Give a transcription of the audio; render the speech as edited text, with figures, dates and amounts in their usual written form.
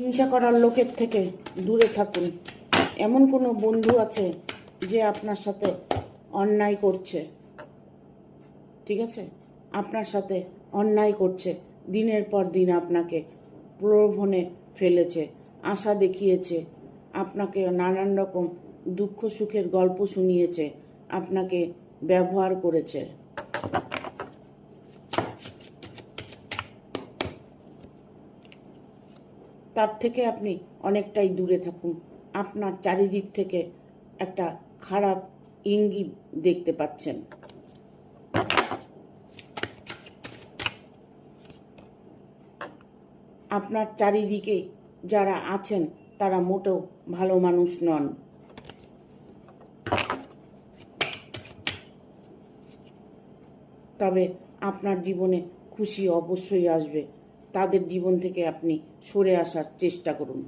হিংসা করার লোকের থেকে দূরে থাকুন। এমন কোনো বন্ধু আছে যে আপনার সাথে অন্যায় করছে, ঠিক আছে? আপনার সাথে অন্যায় করছে, দিনের পর দিন আপনাকে প্রলোভনে ফেলেছে, আশা দেখিয়েছে, আপনাকে নানান রকম দুঃখ সুখের গল্প শুনিয়েছে, আপনাকে ব্যবহার করেছে। তার থেকে আপনি অনেকটাই দূরে থাকুন। আপনার চারিদিক থেকে একটা খারাপ ইঙ্গিত দেখতে পাচ্ছেন। আপনার চারিদিকে যারা আছেন তারা মোটেও ভালো মানুষ নন। তবে আপনার জীবনে খুশি অবশ্যই আসবে। তাদের জীবন থেকে আপনি সরে আসার চেষ্টা করুন।